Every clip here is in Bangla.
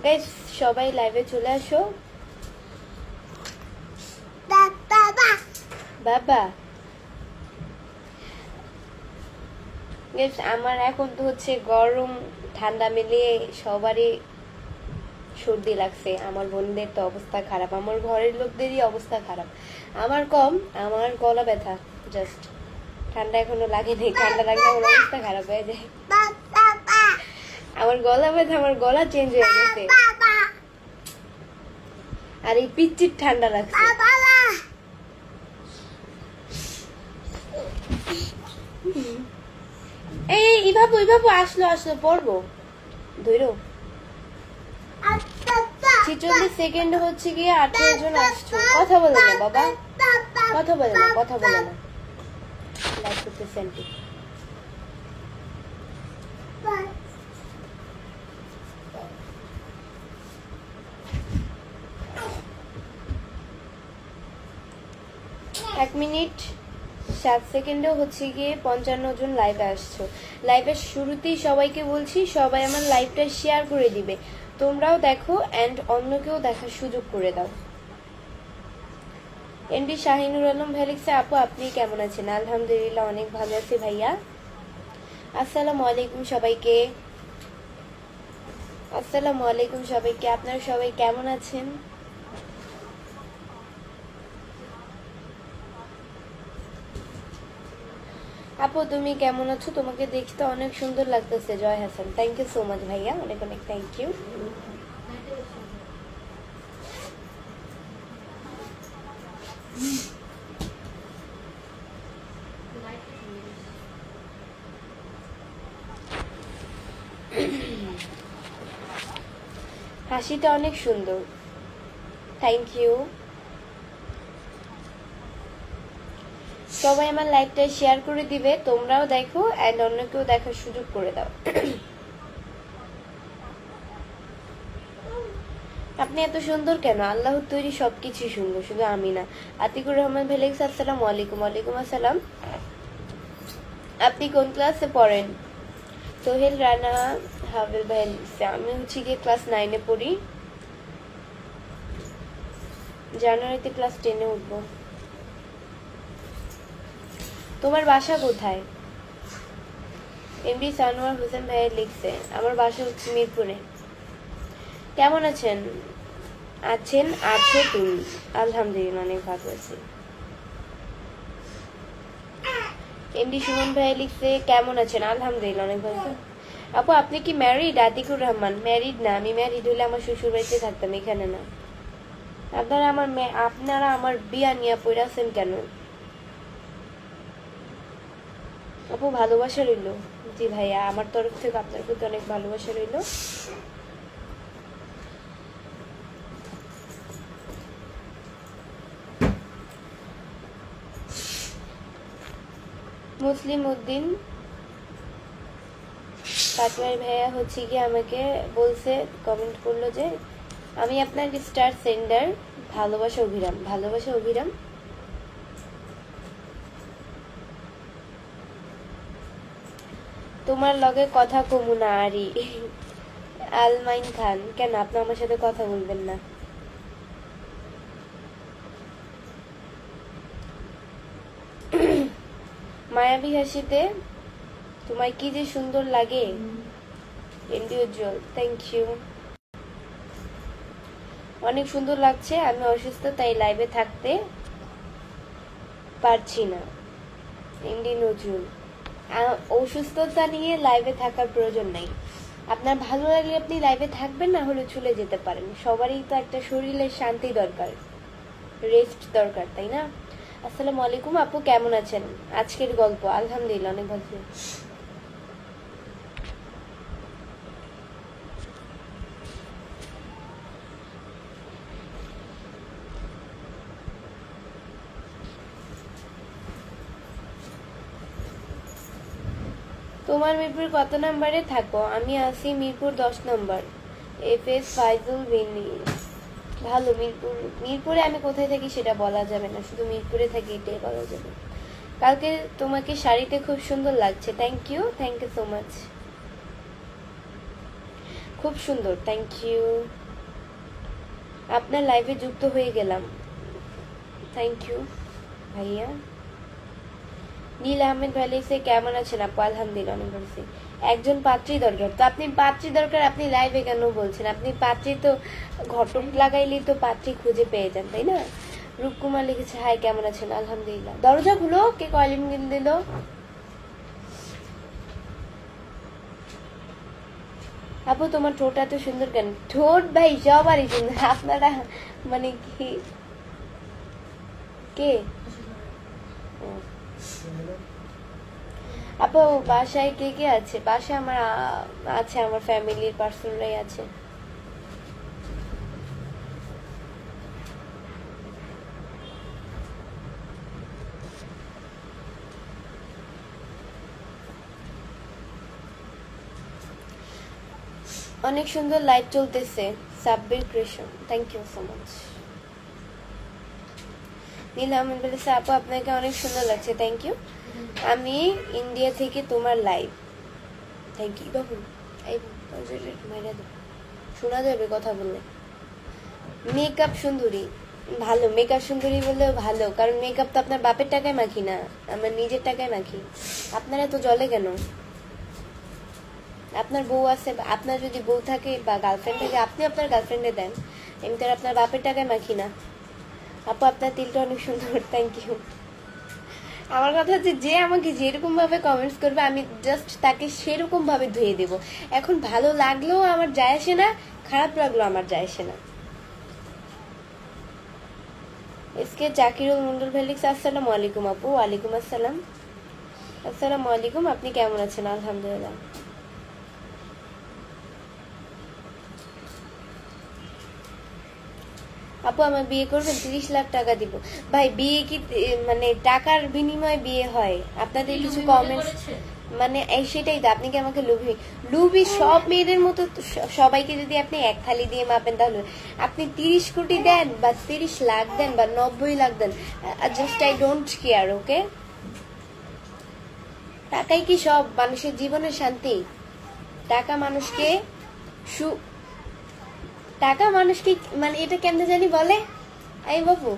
গাইস সবাই লাইভে চলে আসো। বাবা গাইস আমার এখন তো হচ্ছে গরম ঠান্ডা মিলিয়ে সবারই সর্দি লাগছে। আমার বোনদের তো অবস্থা খারাপ, আমার ঘরের লোকদেরই অবস্থা খারাপ। আমার কম, আমার গলা ব্যথা জাস্ট, ঠান্ডা এখনো লাগেনি। ঠান্ডা লাগলে আমার অবস্থা খারাপ হয়ে যায়। আমার গলা ব্যথা, আমার গলা চেঞ্জ হয়ে গেছে। আর এই পিচ্চির ঠান্ডা লাগছে। এই ইভাবু আসলো পড়বো ধরো। 46 সেকেন্ড হচ্ছে গিয়ে 18 জন আসছো। কথা বলে না বাবা, কথা বলে না লাইক করতেছেন। এক মিনিট 7 সেকেন্ডে হচ্ছে গিয়ে 55 জন লাইভে আসছো। লাইভের শুরুতেই সবাইকে বলছি সবাই আমার লাইভটা শেয়ার করে দিবে, তোমরাও দেখো এন্ড অন্যকেও দেখার সুযোগ করে দাও। এমডি শাহিনুর আলম ভাই লিখছে, আপু আপনি কেমন আছেন? আলহামদুলিল্লাহ অনেক ভালো আছি ভাইয়া। আসসালামু আলাইকুম সবাইকে, আসসালামু আলাইকুম সবাইকে। আপনারা সবাই কেমন আছেন? আপু তুমি কেমন আছো? তোমাকে দেখতে অনেক সুন্দর লাগতেছে। Joy Hasan, thank you so much ভাইয়া, অনেক অনেক থ্যাংক ইউ। হাসিটা অনেক সুন্দর, থ্যাংক ইউ। সবাই আমার লাইভটা শেয়ার করে দিবে, তোমরাও দেখো এন্ড অন্যকেও দেখার সুযোগ করে দাও। আপনি এত সুন্দর কেন? আল্লাহর তৈরি সবকিছু সুন্দর, শুধু আমি না। আতিকুর রহমান ভাই লিখছে, আসসালামু আলাইকুম। ওয়ালাইকুম আসসালাম। আপনি কোন ক্লাসে পড়েন? সোহেল রানা হাবিল ভাই লিখছে, আমি হচ্ছে গিয়ে ক্লাস 9-এ পড়ি, জানুয়ারিতে ক্লাস 10-এ উঠবো। তোমার বাসা কোথায়? এমডি সানোয়ার হোসেন ভাই লিখছে, আমার বাসা হচ্ছে মিরপুরে। কেমন আছেন? আছো তুমি? আলহামদুলিল্লাহ অনেক ভালো আছি। এমডি সুমন ভাই লিখছে, কেমন আছেন? আলহামদুলিল্লাহ অনেক ভালো। আপু আপনি কি ম্যারিড? আতিকুর রহমান, ম্যারিড না। আমি ম্যারিড হলে আমার শ্বশুর বাড়িতে থাকতাম, এখানে না। আপনারা আমার বিয়া নিয়ে পড়ে আছেন কেন? আপু ভালোবাসা রইল। জি ভাইয়া, আমার তরফ থেকে আপনার প্রতি অনেক ভালোবাসা রইল। মুসলিম উদ্দিন পাটওয়ারি ভাইয়া হচ্ছে কি আমাকে বলছে, কমেন্ট করলো যে আমি আপনার স্টার সেন্ডার, ভালোবাসা অভিরাম। ভালোবাসা অভিরাম, তোমার লগে কথা কমু না আরি। আলমাইন খান, কেন আপনি আমার সাথে কথা বলবেন না? মায়াবী হাসিতে তোমায় কি যে সুন্দর লাগে। এমডি উজ্জ্বল, থ্যাংক ইউ, অনেক সুন্দর লাগছে। আমি অসুস্থ তাই লাইভে থাকতে পারছি না। এমডি নজরুল, অসুস্থতা নিয়ে লাইভে থাকার প্রয়োজন নাই। আপনার ভালো লাগলে আপনি লাইভে থাকবেন, না হলে চলে যেতে পারেন। সবারই তো একটা শরীরের শান্তি দরকার, রেস্ট দরকার, তাই না? আসসালামু আলাইকুম আপু, কেমন আছেন? আজকের গল্প, আলহামদুলিল্লাহ অনেক ভালো। তোমার মিরপুর কত নম্বরে থাকো? আমি আছি মিরপুর 10 নম্বর। এফএস ফাইজুল বিনি, ভালো। মিরপুরে আমি কোথায় থাকি সেটা বলা যাবে না, শুধু মিরপুরে থাকি এটাই বলা যাবে। কালকে তোমাকে শাড়িতে খুব সুন্দর লাগছে। Thank you so much. খুব সুন্দর, থ্যাংক ইউ। আপনার লাইভে যুক্ত হয়ে গেলাম, থ্যাংক ইউ ভাইয়া। নীল আহমেদ ভাই লিখছে কেমন আছেন আপু? আলহামদুলিল্লাহ অনেক ভালো আছি। একজন পাত্রী দরকার, তো আপনি পাত্রী দরকার আপনি লাইভে কেন বলছেন? আপনি পাত্রী তো ঘটক লাগাইলেই তো পাত্রী খুঁজে পেয়ে যান, তাই না? রূপকুমার লিখেছে হাই কেমন আছেন? আলহামদুলিল্লাহ। দরজা খুলো, কে কলিং দিল? আপু তোমার ঠোঁট এত সুন্দর কেন? ঠোঁট ভাই সবারই সুন্দর, আপনারা মানে কি কে? আপু বাসায় কে কে আছে? বাসায় আমার আছে, আমার ফ্যামিলির পার্সনরাই আছে। অনেক সুন্দর লাইভ চলতেছে। Sabbir creation, thank you so much. Neel Ahmed বলেছে আপু আপনাকে অনেক সুন্দর লাগছে, থ্যাংক ইউ। আমি ইন্ডিয়া থেকে তোমার লাইভ, থ্যাংক ইউ। বাবু এই শোনা যাবে কথা বললে? মেকআপ সুন্দরী, ভালো মেকআপ সুন্দরী বললেও ভালো, কারণ মেকআপ তো আপনার বাপের টাকায় মাখি না, আমার নিজের টাকায় মাখি। আপনারা তো জলে কেন? আপনার বউ আছে, আপনার যদি বউ থাকে বা গার্লফ্রেন্ড থাকে আপনি আপনার গার্লফ্রেন্ডে দেন, এমনি তো আপনার বাপের টাকায় মাখি না। আপু আপনার তিলটা অনেক সুন্দর, থ্যাংক ইউ। আমার কথা হচ্ছে যে আমাকে যেরকম ভাবে কমেন্টস করবে আমি জাস্ট তাকে সেরকম ভাবে ধুয়ে দেব। এখন ভালো লাগলেও আমার যায় আসে না, খারাপ লাগলেও আমার যায় আসে না। এসকে জাকিরুল মন্ডল ফেলিক্স আসসালামু আলাইকুম আপু। ওয়ালাইকুম আসসালাম। আসসালামু আলাইকুম, আপনি কেমন আছেন? আলহামদুলিল্লাহ। আপু আমার বিয়ে করবেন, 30 লাখ টাকা দিব। ভাই বিয়ে কি মানে টাকার বিনিময়ে বিয়ে হয়? আপনাদের কিছু কমেন্টস মানে সেটাই তো, আপনি কি আমাকে লুবি সব মেয়েদের মতো সবাইকে যদি আপনি এক থালি দিয়ে মাপেন, তাহলে আপনি 30 কোটি দেন বা 30 লাখ দেন বা 90 লাখ দেন, জাস্ট আই ডোন্ট কেয়ার, ওকে? টাকাই কি সব মানুষের জীবনের শান্তি? টাকা মানুষকে টাকা মানুষকে মানে এটা কেমনে জানি বলে, এই বাবু,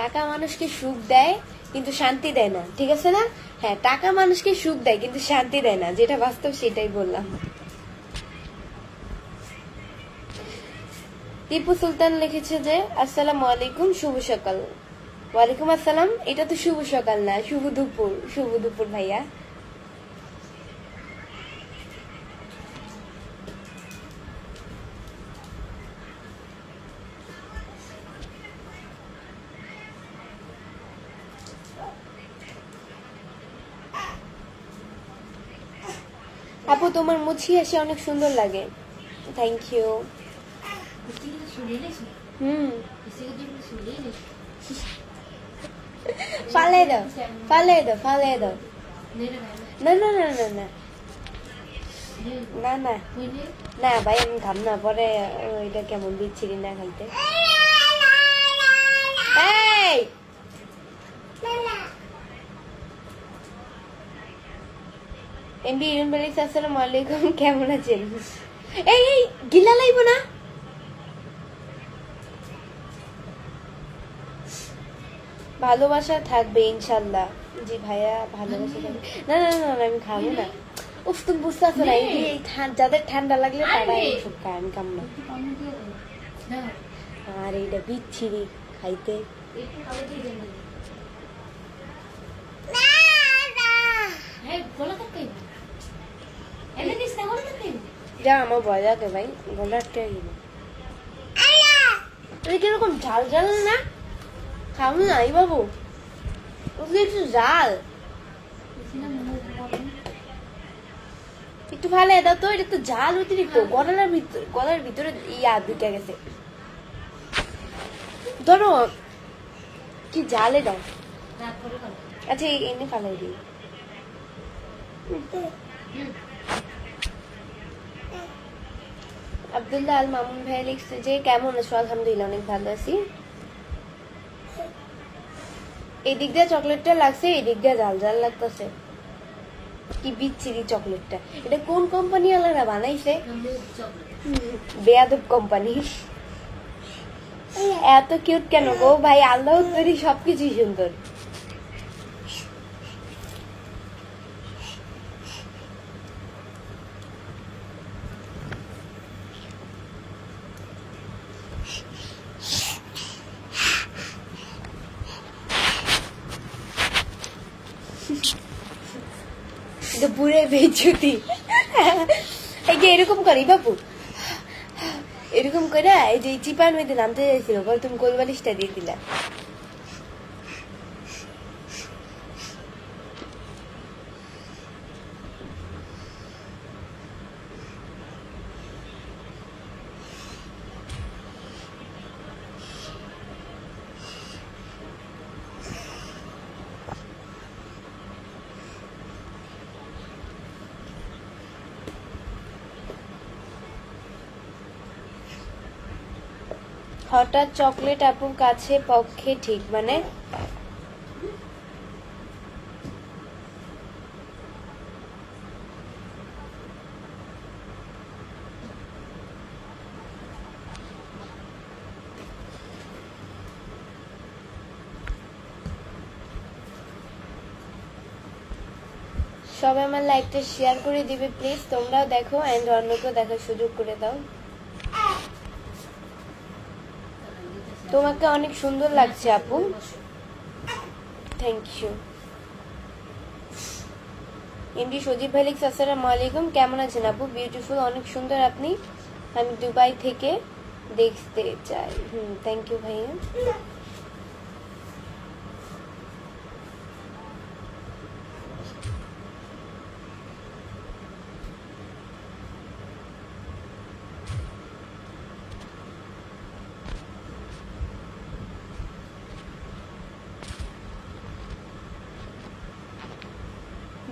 টাকা মানুষকে সুখ দেয় কিন্তু শান্তি দেয় না, ঠিক আছে না? হ্যাঁ, টাকা মানুষকে সুখ দেয় কিন্তু শান্তি দেয় না, যেটা বাস্তব সেটাই বললাম। টিপু সুলতান লিখেছে যে আসসালামু আলাইকুম, শুভ সকাল। ওয়ালাইকুম আসসালাম। এটা তো শুভ সকাল না, শুভ দুপুর। শুভ দুপুর ভাইয়া। আপু তোমার মুছি আসে অনেক সুন্দর লাগে, থ্যাংক ইউ। ফালে দাও, ফালে দাও, ফালে দাও। না না না না না না না না ভাই, আমি খাম না, পরে ওইটা কেমন বিচ্ছিরি না খাইতে। এমবি ইরুন বলিস আসসালামু আলাইকুম, কেমন আছেন? এই এই গিলা লাইব না। ভালোবাসা থাকবে ইনশাল্লাহ। জি ভাইয়া, ভালোবাসা থাকবে। না না না আমি খাবো না। উফ তুমি বুঝতে পারছো না, এই যাদের ঠান্ডা লাগলে তারা এইসব খায়, আমি খাম না। আর এইটা বিচ্ছিরি খাইতে। যা আমার ভয় লাগে ভাই, গলা আটকে গেল। কিরকম ঝাল ঝাল না, খাও না এই বাবু, একটু ঝাল একটু ভালো দাও তো, এটা তো ঝাল অতিরিক্ত, গলার ভিতরে ইয়া ঢুকে গেছে। ধরো কি ঝালে দাও। আচ্ছা এনে ফালাই দিই। আব্দুল্লাহ আল মামুন ভাই লিখছে যে কেমন আছো? আলহামদুলিল্লাহ অনেক ভালো আছি। এই দিক দিয়ে চকলেটটা লাগছে, এই দিক দিয়ে ঝাল ঝাল লাগতেছে। কি বিচ্ছিরি চকলেটটা, এটা কোন কোম্পানি ওয়ালারা বানাইছে? বেয়াদব কোম্পানি। এত কিউট কেন গো ভাই? আল্লাহ তৈরি সবকিছুই সুন্দর। পুরে বেচুতি এরকম করি বাবু, এরকম করে এই যে চিপার মধ্যে নামতে চাইছিল, পরে তুমি কোলবালিশটা দিয়ে দিলা। হঠাৎ চকলেট আপুর কাছে পক্ষে ঠিক মানে? সবাই আমার লাইভটা শেয়ার করে দিবে প্লিজ, তোমরাও দেখো এন্ড অন্যকেও দেখার সুযোগ করে দাও। তোমাকে অনেক সুন্দর লাগছে আপু, থ্যাংক ইউ। এমডি সজীব ভাই লিখছে আসসালামু আলাইকুম, কেমন আছেন আপু? বিউটিফুল, অনেক সুন্দর আপনি, আমি দুবাই থেকে দেখতে চাই। থ্যাংক ইউ ভাইয়া।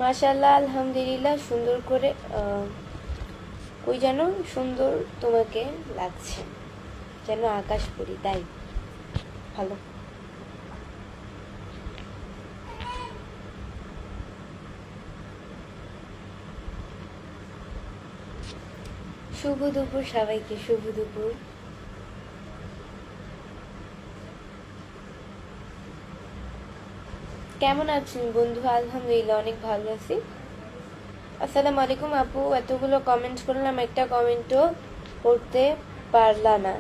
মাশাআল্লাহ, আলহামদুলিল্লাহ, সুন্দর করে ওই যেন সুন্দর তোমাকে লাগছে, যেন আকাশ পরি, তাই ভালো। শুভ দুপুর সবাইকে, শুভ দুপুর। কেমন আছেন বন্ধু? আলহামদুলিল্লাহ, অনেক ভালো আছি। আসসালামু আলাইকুম আপু, এতগুলো কমেন্ট করলাম, একটা কমেন্টও করতে পারলা না।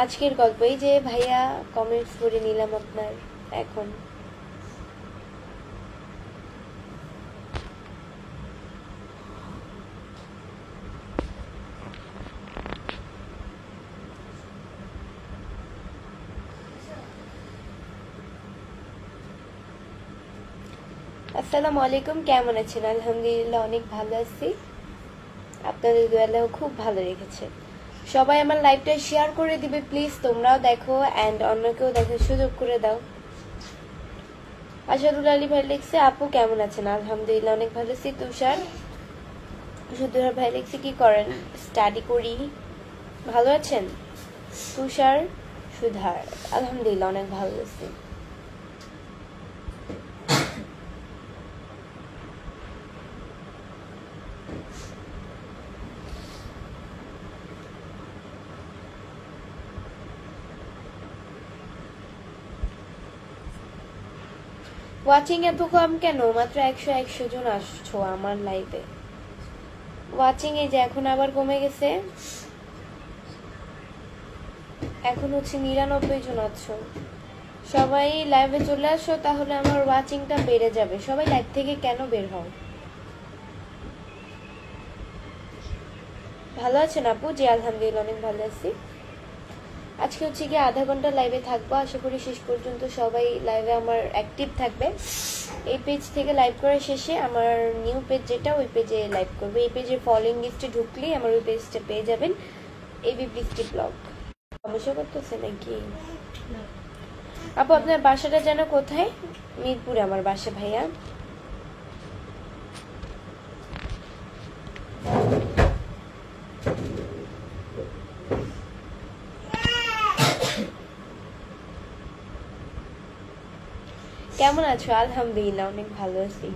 আজকের গল্প, এই যে ভাইয়া কমেন্টস করে নিলাম আপনার এখন। আসসালামু আলাইকুম, কেমন আছেন? আলহামদুলিল্লাহ, অনেক ভালো আছি, আপনাদের দোয়ালেও খুব ভালো রেখেছে। সবাই আমার লাইভটা শেয়ার করে দিবে প্লিজ, তোমরাও দেখো এন্ড অন্যকেও দেখার সুযোগ করে দাও। আশাদুল আলী ভাই লিখছে আপু কেমন আছেন? আলহামদুলিল্লাহ, অনেক ভালো আছি। তুষার সুধুরা ভাই লিখছে কি করেন? স্টাডি করি। ভালো আছেন? তুষার সুধার, আলহামদুলিল্লাহ, অনেক ভালো আছি। ওয়াচিং এত কম কেন? মাত্র 100 জন আসছো আমার লাইভে। ওয়াচিং এই যে এখন আবার কমে গেছে, এখন হচ্ছে 99 জন আছো। সবাই লাইভে চলে আসো, তাহলে আমার ওয়াচিংটা বেড়ে যাবে। সবাই লাইভ থেকে কেন বের হও? ভালো আছেন আপু? জি আলহামদুলিল্লাহ, অনেক ভালো আছি। আজকে হচ্ছে কি আধা ঘন্টা লাইভে থাকবো, আশা করি শেষ পর্যন্ত সবাই লাইভে আমার অ্যাক্টিভ থাকবে। এই পেজ থেকে লাইভ করার শেষে আমার নিউ পেজ যেটা, ওই পেজে লাইভ করবে। এই পেজে ফলোইং লিস্টে ঢুকলেই আমার ওই পেজটা পেয়ে যাবেন, এবি বৃষ্টি ব্লগ। সমস্যা করতেছে নাকি আপু? আপনার বাসাটা যেন কোথায়? মিরপুরে আমার বাসা ভাইয়া। কেমন আছো? আলহামদুলিল্লাহ, অনেক ভালো আছি।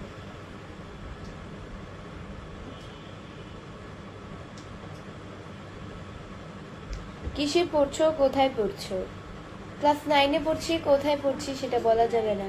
কিসে পড়ছো, কোথায় পড়ছো? ক্লাস 9-এ পড়ছি, কোথায় পড়ছি সেটা বলা যাবে না।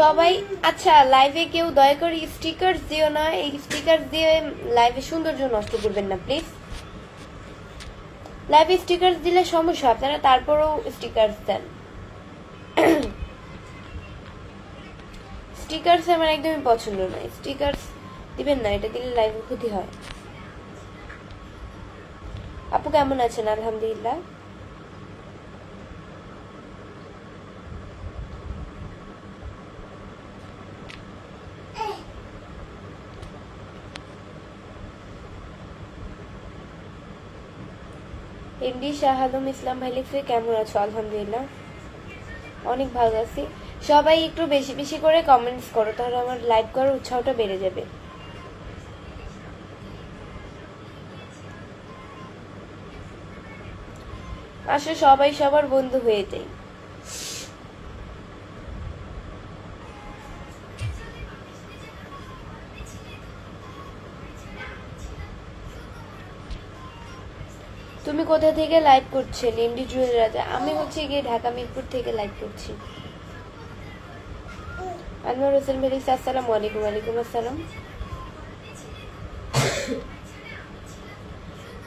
সবাই আচ্ছা, লাইভে কেউ দয়া করে স্টিকার দিও না। এই স্টিকার দিয়ে লাইভে সৌন্দর্য নষ্ট করবেন না প্লিজ। লাইভে স্টিকার দিলে সমস্যা, আপনারা তারপরেও স্টিকার দেন। স্টিকার আমার একদমই পছন্দ নয়। স্টিকার দিবেন না, এটা দিলে লাইভে ক্ষতি হয়। আপু কেমন আছেন? আলহামদুলিল্লাহ। এমডি শাহ আলম ইসলাম ভাই লিখছে কেমন আছো? আলহামদুলিল্লাহ, অনেক ভালো আছি। সবাই একটু বেশি বেশি করে কমেন্টস করো, তাহলে আমার লাইভ করার উৎসাহটা বেড়ে যাবে। আসলে সবাই সবার বন্ধু হয়ে যায়। তুমি কোথা থেকে লাইভ করছেন? এমডি জুয়েল রাজা। আমি হচ্ছে গিয়ে ঢাকা মিরপুর থেকে লাইভ করছি। আনোয়ার হোসেন ভাই লিখছে আসসালামু আলাইকুম। ওয়ালাইকুম আসসালাম।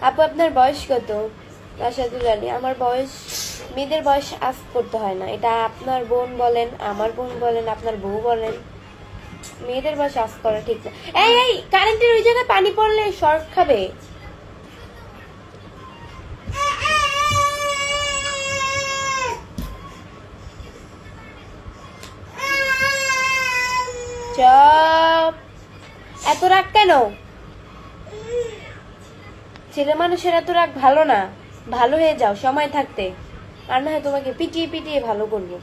আপু আপনার বয়স কত? রাশাদুল আলী। আমার বয়স, মেয়েদের বয়স আস্ক করতে হয় না, এটা আপনার বোন বলেন, আমার বোন বলেন, আপনার বউ বলেন, মেয়েদের বয়স আস্ক করা ঠিক না। এই এই কারেন্টের ওই জায়গায় পানি পড়লে শর্ট খাবে। চুপ, এত রাগ কেন? ছেলে মানুষের এত রাগ ভালো না, ভালো হয়ে যাও সময় থাকতে, আর না হয় তোমাকে পিটিয়ে পিটিয়ে ভালো করবো।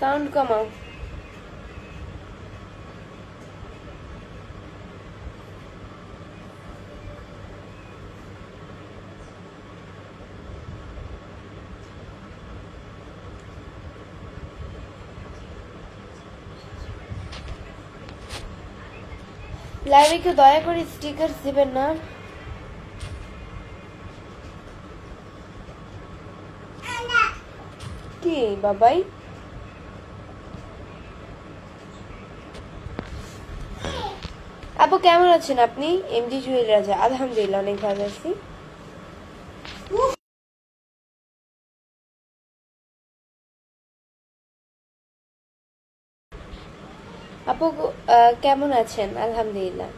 সাউন্ড কমাও। লাইভে কেউ দয়া করে স্টিকার দিবেন না। কি বাবাই? আপু কেমন আছেন আপনি? এমডি জুয়েল রাজা। আলহামদুলিল্লাহ, অনেক ভালো আছি। আপু কেমন আছেন? আলহামদুলিল্লাহ।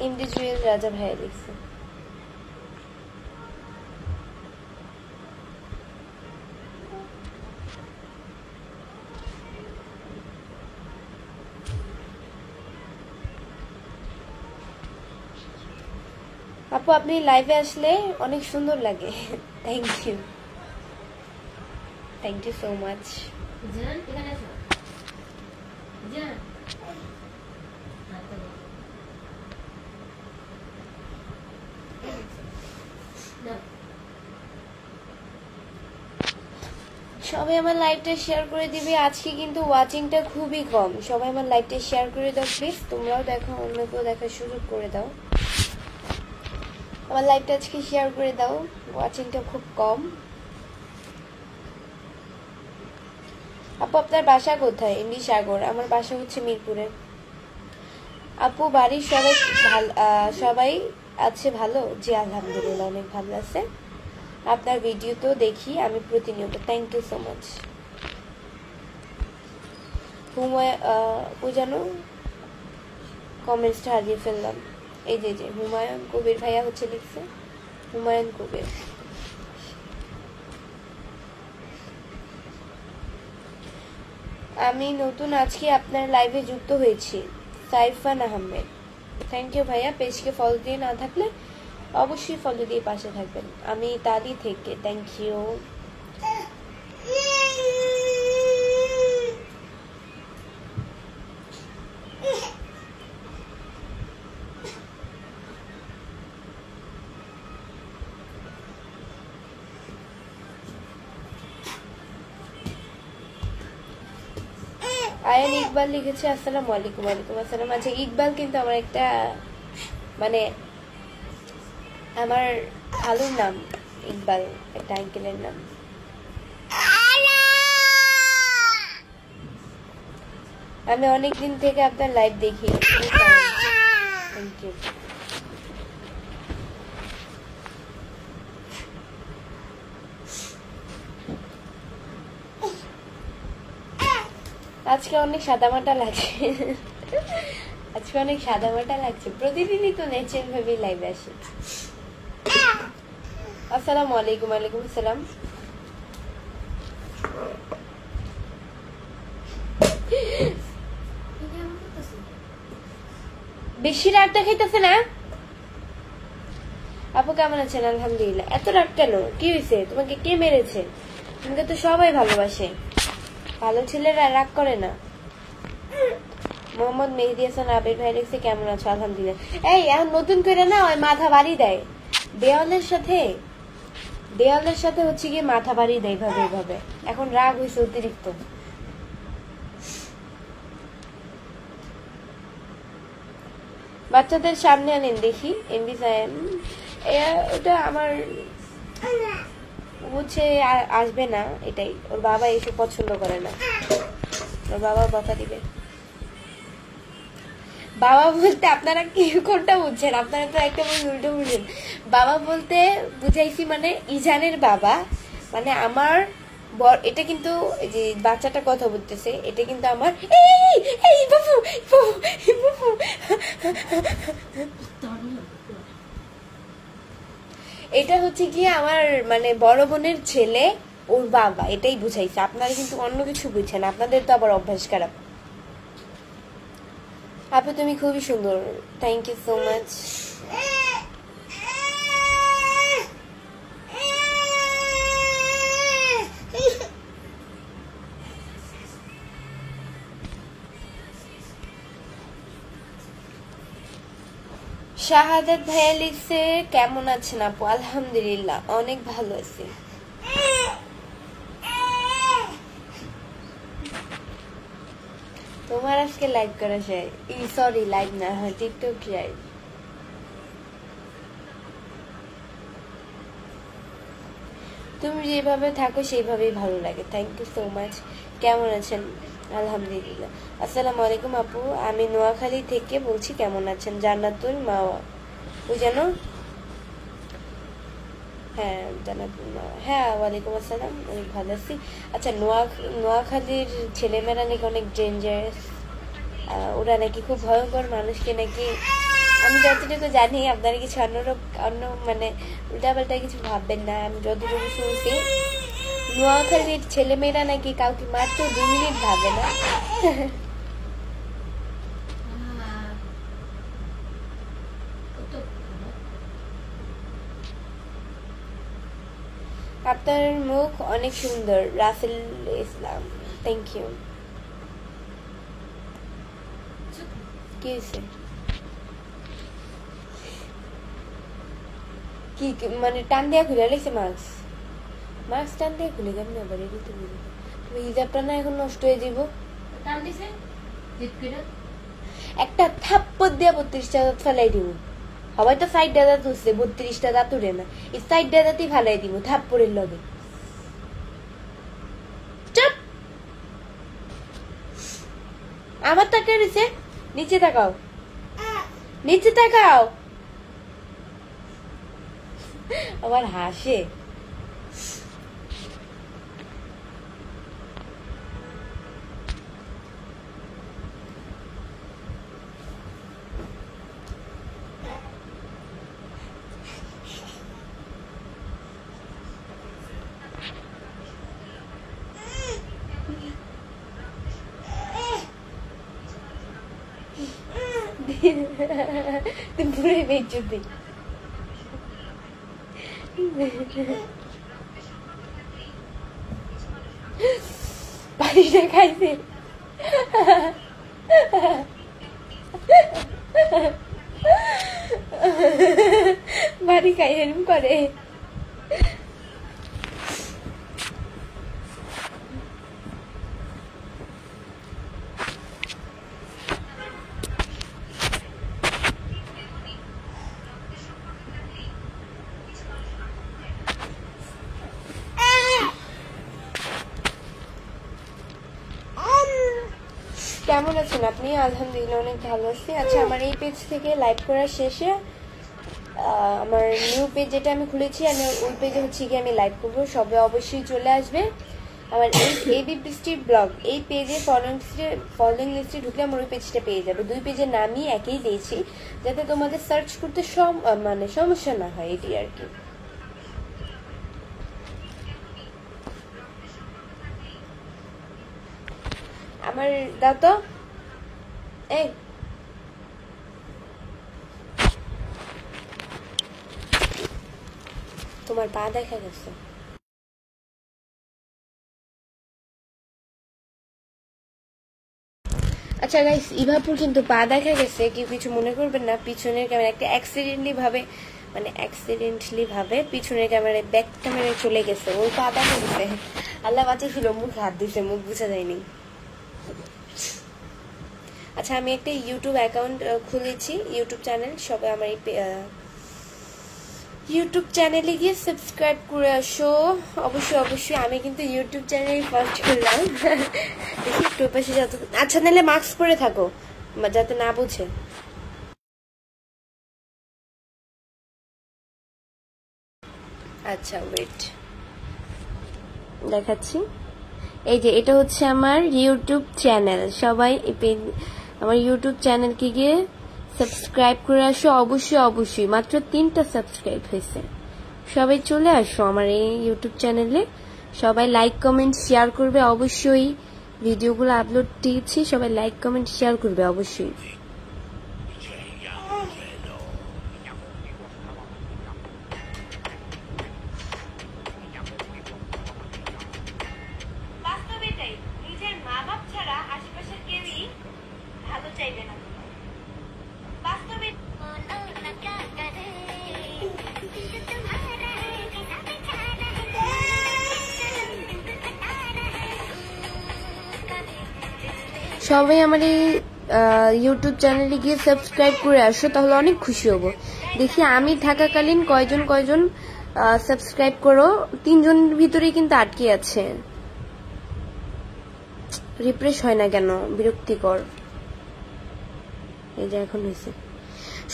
এমডি জুয়েল রাজা ভাইয়া লিখছে। আপু আপনি লাইভে আসলে অনেক সুন্দর লাগে। Thank you, thank you so much. সবাই আমার লাইভটা শেয়ার করে দিবে। আজকে কিন্তু ওয়াচিংটা খুবই কম, সবাই আমার লাইভটা শেয়ার করে দাও প্লিজ। তোমরাও দেখো, অন্য কেউ দেখার সুযোগ করে দাও। আমার লাইভটা আজকে শেয়ার করে দাও, ওয়াচিংটা খুব কম। আপু আপনার বাসা কোথায়? এমডি সাগর। আমার বাসা হচ্ছে মিরপুরে। আপু বাড়ির সবাই সবাই আছে ভালো? জি আলহামদুলিল্লাহ, অনেক ভালো আছে। আপনার ভিডিও তো দেখি আমি প্রতিনিয়ত। Thank you so much. জানো কমেন্টসটা হারিয়ে ফেললাম। এই যে যে হুমায়ুন কবির ভাইয়া হচ্ছে লিখছে, হুমায়ুন কবির। আমি নতুন আজকে আপনার লাইভে যুক্ত হয়েছি। সাইফান আহমেদ, থ্যাংক ইউ ভাইয়া। পেজকে ফলো দিয়ে না থাকলে অবশ্যই ফলো দিয়ে পাশে থাকবেন। আমি ইতালি থেকে, থ্যাংক ইউ। আয়ান ইকবাল লিখেছে আসসালামু আলাইকুম। ওয়ালাইকুম আসসালাম। আচ্ছা, ইকবাল কিন্তু আমার একটা মানে আমার খালুর নাম ইকবাল, একটা আঙ্কেলের নাম। আমি অনেকদিন থেকে আপনার লাইভ দেখি। Thank you. আজকে অনেক সাদামাটা লাগছে। আজকে অনেক সাদামাটা লাগছে। প্রতিদিনই তো ন্যাচারাল ভাবে লাইভে আসি। আসসালামু আলাইকুম। ওয়ালাইকুম আসসালাম। বেশি রাগ দেখাইতেছে না? আপু কেমন আছেন? আলহামদুলিল্লাহ। এত রাগ কেন? কি হয়েছে? তোমাকে কে মেরেছে? তোমাকে তো সবাই ভালোবাসে। ভালো ছেলেরা রাগ করে না। মোহাম্মদ মেহেদি হাসান আবির ভাই লিখছে কেমন আছো? আলহামদুলিল্লাহ। এই এখন নতুন করে না ওই মাথা বাড়ি দেয় দেওয়ালের সাথে হচ্ছে গিয়ে মাথা বাড়ি দেয় ভাবে ভাবে। এখন রাগ হয়েছে অতিরিক্ত। বাচ্চাদের সামনে আনেন দেখি। এমবি সায়েম ওটা আমার হচ্ছে আসবে না, এটাই। ওর বাবা এসব পছন্দ করে না। ওর বাবা বকা দিবে। বাবা বলতে আপনারা কি কোনটা বুঝছেন? আপনারা তো একটা উল্টো বুঝছেন। বাবা বলতে বুঝাইছি মানে ইজানের বাবা, মানে আমার এটা কিন্তু যে বাচ্চাটা কথা বলতেছে এটা কিন্তু আমার এটা হচ্ছে কি আমার মানে বড় বোনের ছেলে, ওর বাবা, এটাই বুঝাইছে। আপনারা কিন্তু অন্য কিছু বুঝছেন। আপনাদের তো আবার অভ্যাস খারাপ। আপু তুমি খুবই সুন্দর, থ্যাংক ইউ সো মাচ। শাহাদাত ভাইয়া লিখছে কেমন আছেন আপু? আলহামদুলিল্লাহ অনেক ভালো আছি। তোমার আজকে লাইভ করা যায়? সরি লাইভ না, হ্যাঁ টিকটক লাইভ। তুমি যেভাবে থাকো সেইভাবেই ভালো লাগে। Thank you so much. কেমন আছেন? আলহামদুলিল্লাহ। আসসালামু আলাইকুম আপু, আমি নোয়াখালী থেকে বলছি। কেমন আছেন? জান্নাতুল মাওয়া, ওই যেন। হ্যাঁ জান্নাতুল মাওয়া। হ্যাঁ ওয়ালাইকুম আসসালাম, অনেক ভালো আছি। আচ্ছা, নোয়াখালীর ছেলেমেয়েরা নাকি অনেক ডেঞ্জারাস। ওরা নাকি খুব ভয়ঙ্কর মানুষকে নাকি, আমি যতটুকু জানি। আপনারা কিছু অন্য মানে উল্টাপাল্টা কিছু ভাববেন না। আমি যতটুকু শুনছি নোয়াখালীর ছেলেমেয়েরা নাকি কাউকে মাত্র 2 মিনিট ভাবে না। আপনার মুখ অনেক সুন্দর, রাসেল ইসলাম, থ্যাংক ইউ। কি হয়েছে? কি মানে টান দিয়া খুলে লেগেছে? মাস্ক টান দিয়ে খুলে কেমন আবার? তুমি হিজাবটা না এখন নষ্ট হয়ে যাব। একটা থাপ্পড় দিয়া 32টা দাঁত ফেলাই দিব। সবাই তো 60টা দাঁত হচ্ছে, 32টা দাঁত উড়ে না। এই 60টা দাঁতই ফেলাই দিব থাপ্পড়ের লগে। চুপ। আমার তাকে রয়েছে, নিচে তাকাও, নিচে তাকাও। আবার হাসে। তুমি পুরো বেজ্জতি। পানিটা খাইছে বাড়ি খাই এরম করে। কেমন আছেন আপনি? আলহামদুলিল্লাহ অনেক ভালো আছি। আচ্ছা, আমার এই পেজ থেকে লাইভ করার শেষে আমার নিউ পেজ যেটা আমি খুলেছি, আমি ওই পেজে হচ্ছে গিয়ে আমি লাইভ করবো, সবাই অবশ্যই চলে আসবে। আমার এই এবি বৃষ্টির ব্লগ এই পেজে ফলোইং লিস্টে ঢুকলে আমার ওই পেজটা পেয়ে যাবে। দুই পেজের নামই একই দিয়েছি, যাতে তোমাদের সার্চ করতে মানে সমস্যা না হয়, এটি আর কি। আমার দাও তো, এই তোমার পা দেখা গেছে। আচ্ছা গাইস, ইভাপুর কিন্তু পা দেখা গেছে, কেউ কিছু মনে করবেন না। পিছনের ক্যামেরা একটা অ্যাক্সিডেন্টলি ভাবে পিছনের ক্যামেরায় ব্যাক ক্যামেরায় চলে গেছে, ওর পা দেখা গেছে। আল্লাহ বাঁচিয়েছিল, মুখ হাত দিছে, মুখ বুঝা যায়নি। আচ্ছা, আমি একটা ইউটিউব অ্যাকাউন্ট খুলেছি, ইউটিউব চ্যানেল। সবাই আমার এই ইউটিউব চ্যানেলে গিয়ে সাবস্ক্রাইব করে আসো অবশ্যই। আমি কিন্তু ইউটিউব চ্যানেলে ফার্স্ট করলাম। দেখি একটু পাশে যত। আচ্ছা, নাহলে মাস্ক পরে থাকো যাতে না বুঝে। আচ্ছা ওয়েট, দেখাচ্ছি। এই যে এটা হচ্ছে আমার ইউটিউব চ্যানেল। সবাই আমার ইউটিউব চ্যানেলকে গিয়ে সাবস্ক্রাইব করে আসো অবশ্যই। মাত্র 3টা সাবস্ক্রাইব হয়েছে। সবাই চলে আসো আমার এই ইউটিউব চ্যানেলে। সবাই লাইক কমেন্ট শেয়ার করবে অবশ্যই। ভিডিওগুলো আপলোড দিয়েছি, সবাই লাইক কমেন্ট শেয়ার করবে অবশ্যই। নিজের মা বাপ ছাড়া আশেপাশের কেউই ভালো চাইবে না। বাস্তবে সবাই আমার এই ইউটিউব চ্যানেলে গিয়ে সাবস্ক্রাইব করে আসো, তাহলে অনেক খুশি হব। দেখি আমি থাকাকালীন কয়জন সাবস্ক্রাইব করো। 3 জনের ভিতরেই কিন্তু আটকে আছে। রিফ্রেশ হয় না কেন, বিরক্তিকর। এই যে এখন হয়েছে।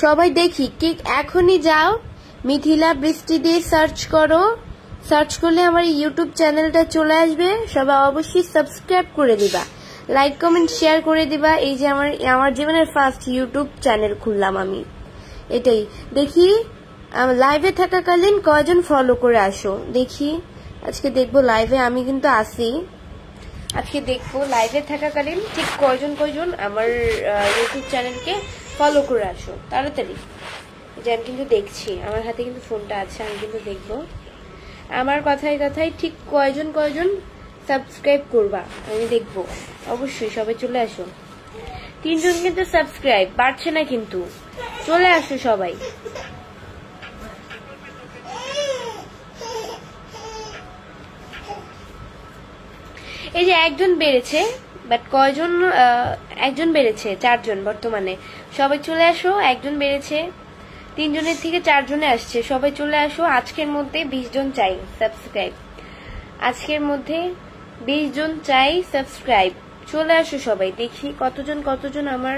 সবাই দেখি কি, এখনই যাও মিথিলা বৃষ্টি দিয়ে সার্চ করো। সার্চ করলে আমার ইউটিউব চ্যানেলটা চলে আসবে। সবাই অবশ্যই সাবস্ক্রাইব করে দিবা, লাইক কমেন্ট শেয়ার করে দিবা। এই যে আমার জীবনের ফার্স্ট ইউটিউব চ্যানেল খুললাম আমি, এটাই। দেখি লাইভে থাকাকালীন কয়জন ফলো করে আসো। দেখি আজকে দেখবো লাইভে, আমি কিন্তু আসি। আজকে দেখবো লাইভে থাকাকালীন ঠিক কয়জন আমার ইউটিউব চ্যানেলকে ফলো করে আসো তাড়াতাড়ি। যে আমি কিন্তু দেখছি, আমার হাতে কিন্তু ফোনটা আছে, আমি কিন্তু দেখবো আমার কথায় ঠিক কয়জন সাবস্ক্রাইব করবা, আমি দেখবো অবশ্যই। সবাই চলে আসো। 3 জন কিন্তু সাবস্ক্রাইব বাড়ছে না, কিন্তু চলে আসো সবাই। এই যে একজন বেড়েছে, বাট কয়জন, একজন বেড়েছে, 4 জন বর্তমানে। সবাই চলে আসো, একজন বেড়েছে, 3 জনের থেকে 4 জনে আসছে। সবাই চলে আসো। আজকের মধ্যে 20 জন চাই সাবস্ক্রাইব, আজকের মধ্যে 20 জন চাই সাবস্ক্রাইব। চলে আসো সবাই। দেখি কতজন আমার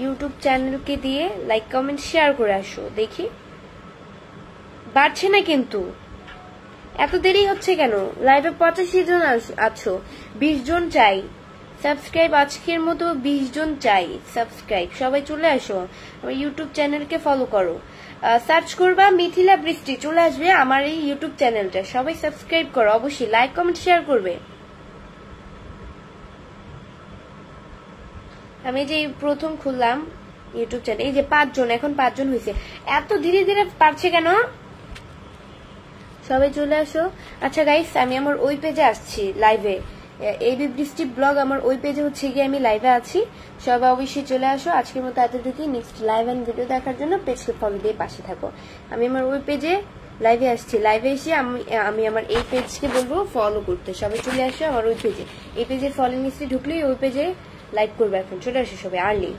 ইউটিউব চ্যানেলকে দিয়ে লাইক কমেন্ট শেয়ার করে আসো। দেখি বাড়ছে না কিন্তু, এত দেরি হচ্ছে কেন? লাইভে 85 জন আছো, 20 জন চাই সাবস্ক্রাইব। আজকের মতো 20 জন চাই সাবস্ক্রাইব। সবাই চলে আসো, আমার ইউটিউব চ্যানেলকে ফলো করো। সার্চ করবা মিথিলা বৃষ্টি, চলে আসবে আমার এই ইউটিউব চ্যানেলটা। সবাই সাবস্ক্রাইব করো অবশ্যই, লাইক কমেন্ট শেয়ার করবে। আমি যে প্রথম খুললাম ইউটিউব চ্যানেল। এই যে 5 জন, এখন 5 জন হয়েছে। এত ধীরে ধীরে পারছে কেন? সবাই চলে আসো। আচ্ছা গাইস, আমি আমার ওই পেজে আসছি লাইভে, এবি বৃষ্টি ব্লগ আমার ওই পেজে হচ্ছে গিয়ে আমি লাইভে আছি। সবাই অবশ্যই চলে আসো। আজকের মতো এতটুকুই। নেক্সট লাইভ এন্ড ভিডিও দেখার জন্য পেজকে ফলো দিয়ে পাশে থাকো। আমি আমার ওই পেজে লাইভে আসছি। লাইভে এসে আমি আমার এই পেজকে বলবো ফলো করতে। সবাই চলে আসো আমার ওই পেজে। এই পেজে ফলো লিস্টে ঢুকলেই ওই পেজে লাইভ করবে। এখন চলে আসো সবাই আর্লি।